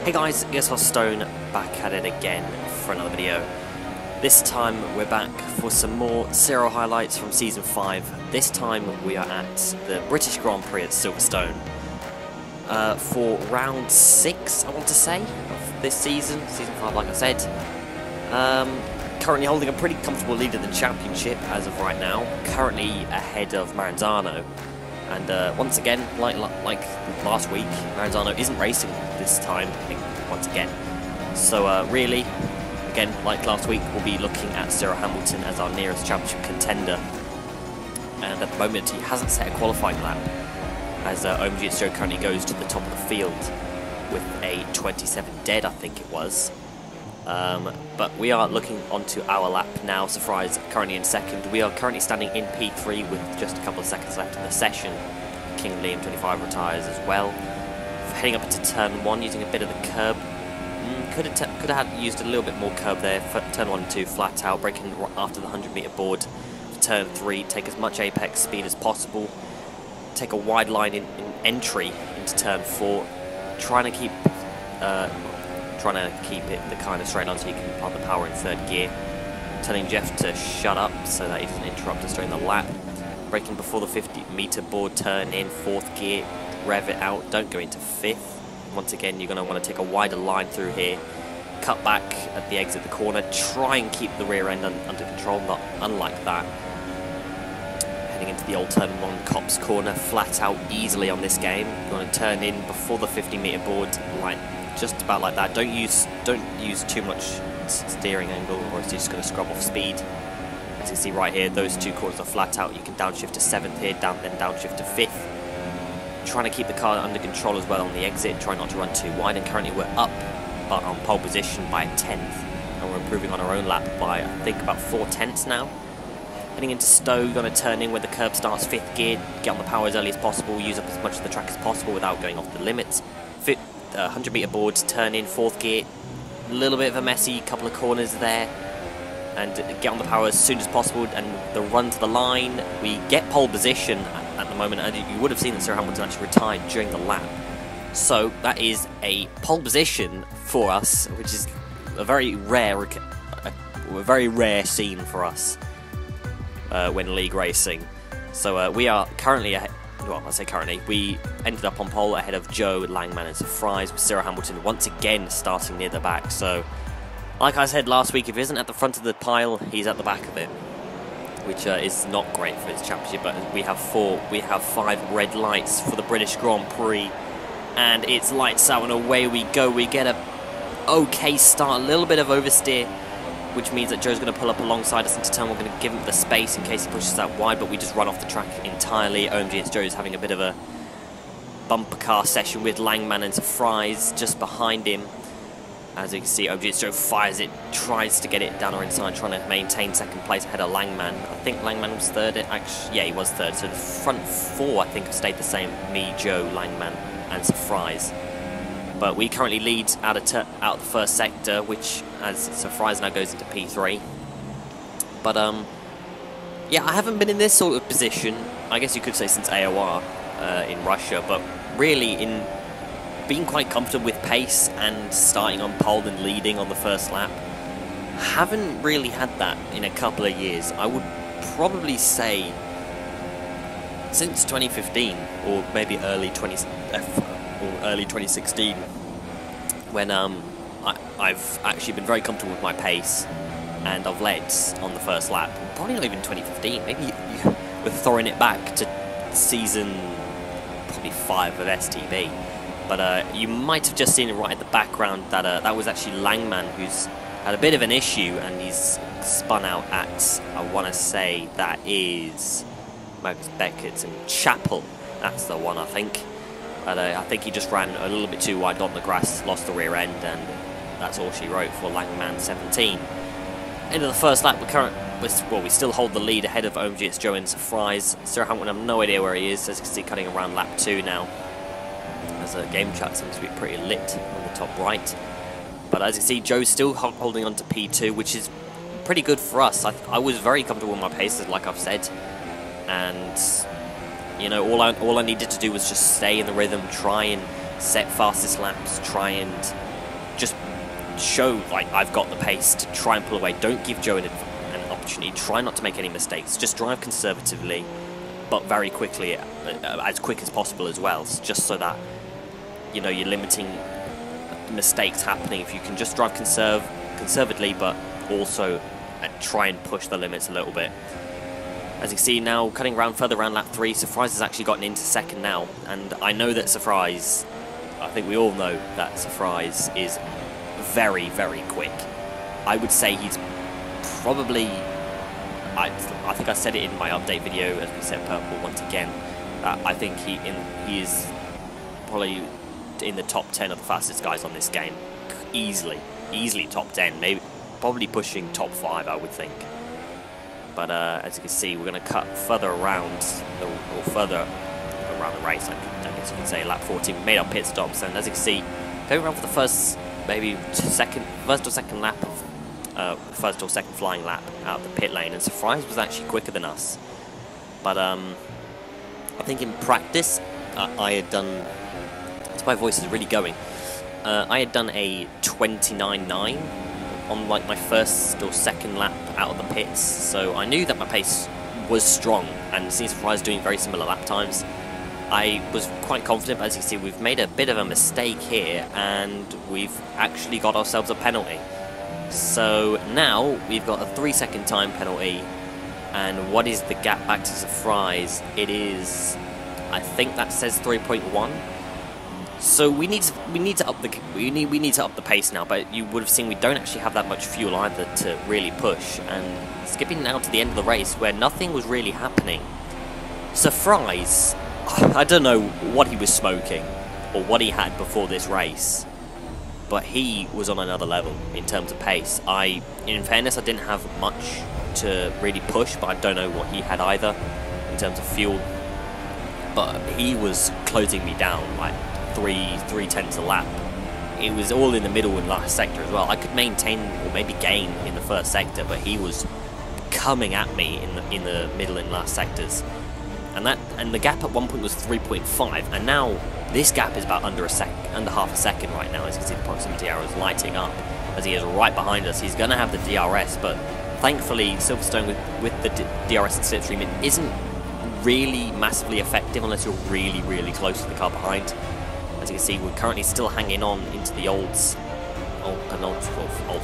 Hey guys, ESR Stone back at it again for another video. This time we're back for some more CRL highlights from Season 5. This time we are at the British Grand Prix at Silverstone for round 6, I want to say, of this season. Season 5, like I said. Currently holding a pretty comfortable lead in the championship as of right now. Currently ahead of Maranzano. And once again, like last week, Maranzano isn't racing this time, I think, once again. So really, again, like last week, we'll be looking at Cyril Hamilton as our nearest championship contender. And at the moment, he hasn't set a qualifying lap, as OMG Joe currently goes to the top of the field with a 27 dead, I think it was. But we are looking onto our lap now. Surprise, currently in second. We are currently standing in P3 with just a couple of seconds left in the session. King Liam 25 retires as well. Heading up into turn 1 using a bit of the curb. Could have used a little bit more curb there. For turn 1 and 2 flat out, braking after the 100-meter board. For turn 3, take as much apex speed as possible. Take a wide line in entry into turn 4. Trying to keep it the kind of straight line so you can pump the power in third gear. Telling Jeff to shut up so that he doesn't interrupt us during the lap. Braking before the 50-meter board, turn in fourth gear, rev it out, don't go into fifth. Once again, you're going to want to take a wider line through here. Cut back at the exit of the corner, try and keep the rear end under control, not unlike that. Heading into the old turn 1 cops corner, flat out easily on this game. You're going to turn in before the 50-meter board line. Just about like that. Don't use too much steering angle, or it's just going to scrub off speed. As you see right here, those two corners are flat out. You can downshift to 7th here, then downshift to 5th. Trying to keep the car under control as well on the exit. Try not to run too wide. And currently we're up, but on pole position by a 10th, and we're improving on our own lap by I think about 4 tenths now. Heading into Stowe, going to turn in where the curb starts 5th gear. Get on the power as early as possible. Use up as much of the track as possible without going off the limits. 100-meter boards, turn in 4th gear, a little bit of a messy couple of corners there, and get on the power as soon as possible, and the run to the line. We get pole position at the moment, and you would have seen that Cyril Hamilton actually retired during the lap. So that is a pole position for us, which is a very rare scene for us when league racing. So we are currently ahead. Well, I say currently, we ended up on pole ahead of Joe, Langman and Surprise, with Cyril Hamilton once again starting near the back. So, like I said last week, if he isn't at the front of the pile, he's at the back of it, which is not great for his championship. But we have 5 red lights for the British Grand Prix, and it's lights out and away we go. We get a okay start, a little bit of oversteer, which means that Joe's going to pull up alongside us into turn. We're going to give him the space in case he pushes that wide, but we just run off the track entirely. OMG Joe's having a bit of a bumper car session with Langman and Surprise just behind him. As you can see, OMG Joe fires it, tries to get it down or inside, trying to maintain second place ahead of Langman. I think Langman was third. Actually, yeah, he was third. So the front 4, I think, have stayed the same. Me, Joe, Langman, and Surprise. But we currently lead out of the first sector, which, as Surprise now goes into P3. But, yeah, I haven't been in this sort of position, I guess you could say, since AOR in Russia, but really in being quite comfortable with pace and starting on pole and leading on the first lap. Haven't really had that in a couple of years. I would probably say since 2015, or maybe early 2016, when I've actually been very comfortable with my pace, and I've led on the first lap. Probably not even 2015, maybe we're throwing it back to season probably 5 of STB. But you might have just seen it right in the background that that was actually Langman, who's had a bit of an issue, and he's spun out at, I want to say that is Magnus Beckett's in Chapel. That's the one, I think. But I think he just ran a little bit too wide on the grass, lost the rear end, and that's all she wrote for Langman 17. End of the first lap, we still hold the lead ahead of OMG, it's Joe and Surprise. Cyril Hamilton, I have no idea where he is, as you can see, cutting around lap 2 now. As a game chat seems to be pretty lit on the top right. But as you see, Joe's still holding on to P2, which is pretty good for us. I was very comfortable with my paces, like I've said. And you know, all I needed to do was just stay in the rhythm, try and set fastest laps, try and just show like I've got the pace to try and pull away. Don't give Joe an opportunity. Try not to make any mistakes. Just drive conservatively, but very quickly, as quick as possible as well, just so that, you know, you're limiting mistakes happening. If you can just drive conservatively, but also try and push the limits a little bit. As you can see now, cutting around further around lap 3, Surprise has actually gotten into second now, and I know that Surprise, I think we all know that Surprise is very, very quick. I would say he's probably, I think I said it in my update video, as we said purple once again, I think he is probably in the top 10 of the fastest guys on this game. Easily top 10, maybe probably pushing top 5, I would think. But as you can see, we're going to cut further around, or further around the race, I guess you can say. Lap 14, we made our pit stops, and as you can see, going around for the first, maybe first or second lap of, first or second flying lap out of the pit lane, and Surprise was actually quicker than us. But I think in practice, I had done, my voice is really going, I had done a 29.9 on like my first or second lap out of the pits, so I knew that my pace was strong, and seeing Surprise doing very similar lap times, I was quite confident. But as you can see, we've made a bit of a mistake here, and we've actually got ourselves a penalty. So now we've got a 3-second time penalty, and what is the gap back to Surprise? It is, I think that says 3.1. So we need to up the pace now, but you would have seen we don't actually have that much fuel either to really push. And skipping now to the end of the race where nothing was really happening, Surprise, I don't know what he was smoking or what he had before this race, but he was on another level in terms of pace. In fairness, I didn't have much to really push, but I don't know what he had either in terms of fuel. But he was closing me down like 3/10 a lap. It was all in the middle and last sector as well. I could maintain or maybe gain in the first sector, but he was coming at me in the middle and last sectors. And the gap at one point was 3.5, and now this gap is about under half a second right now. As you can see, the proximity arrow is lighting up as he is right behind us. He's going to have the DRS, but thankfully Silverstone with the DRS and slipstream, it isn't really massively effective unless you're really, really close to the car behind. As you can see, we're currently still hanging on into the old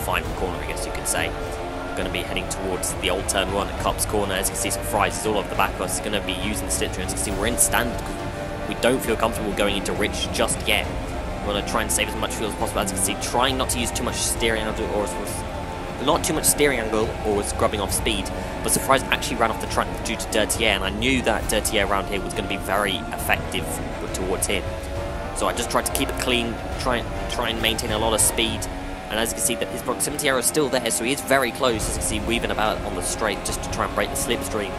final corner, I guess you could say. We're going to be heading towards the old turn 1 at Cops Corner. As you can see, Surprise is all over the back of us. He's going to be using the slipstream. As you can see, we're in standard because we don't feel comfortable going into rich just yet. We want to try and save as much fuel as possible. As you can see, trying not to use too much steering angle or scrubbing off speed. But Surprise actually ran off the track due to dirty air, and I knew that dirty air around here was going to be very effective towards him. So I just tried to keep it clean, try and maintain a lot of speed. And as you can see, that his proximity arrow is still there, so he is very close. As you can see, weaving about on the straight just to try and break the slipstream.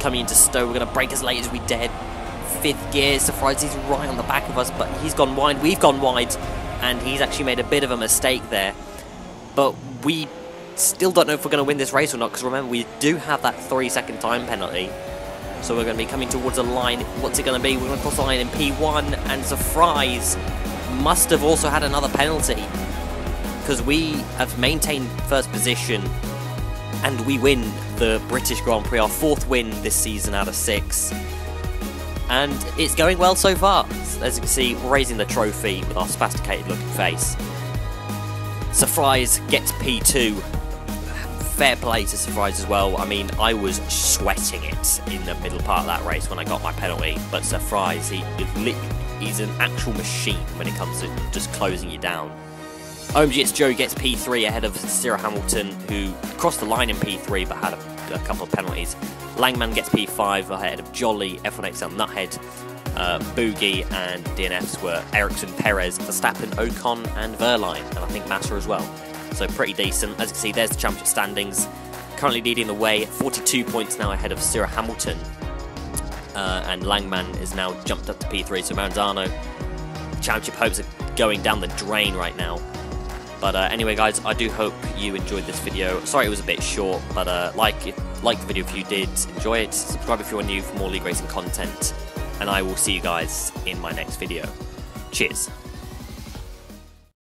Coming into Stowe, we're going to brake as late as we dared. 5th gear, Surprise, he's right on the back of us, but he's gone wide, we've gone wide, and he's actually made a bit of a mistake there. But we still don't know if we're going to win this race or not, because remember, we do have that 3-second time penalty. So we're going to be coming towards a line. What's it going to be? We're going to cross the line in P1, and Surprise must have also had another penalty, because we have maintained first position and we win the British Grand Prix, our 4th win this season out of 6. And it's going well so far. As you can see, we're raising the trophy with our spasticated looking face. Surprise gets P2. Fair play to Surprise as well. I mean, I was sweating it in the middle part of that race when I got my penalty, but Surprise, he's an actual machine when it comes to just closing you down. OMG's Joe gets P3 ahead of Cyril Hamilton, who crossed the line in P3 but had a couple of penalties. Langman gets P5 ahead of Jolly, F1XL Nuthead, Boogie, and DNFs were Ericsson, Perez, Verstappen, Ocon, and Verline, and I think Massa as well. So pretty decent. As you can see, there's the championship standings. Currently leading the way, 42 points now ahead of Cyril Hamilton. And Langman is now jumped up to P3, so Maranzano. Championship hopes are going down the drain right now. But anyway, guys, I do hope you enjoyed this video. Sorry it was a bit short, but like the video if you did enjoy it. Subscribe if you're new for more league racing content. And I will see you guys in my next video. Cheers.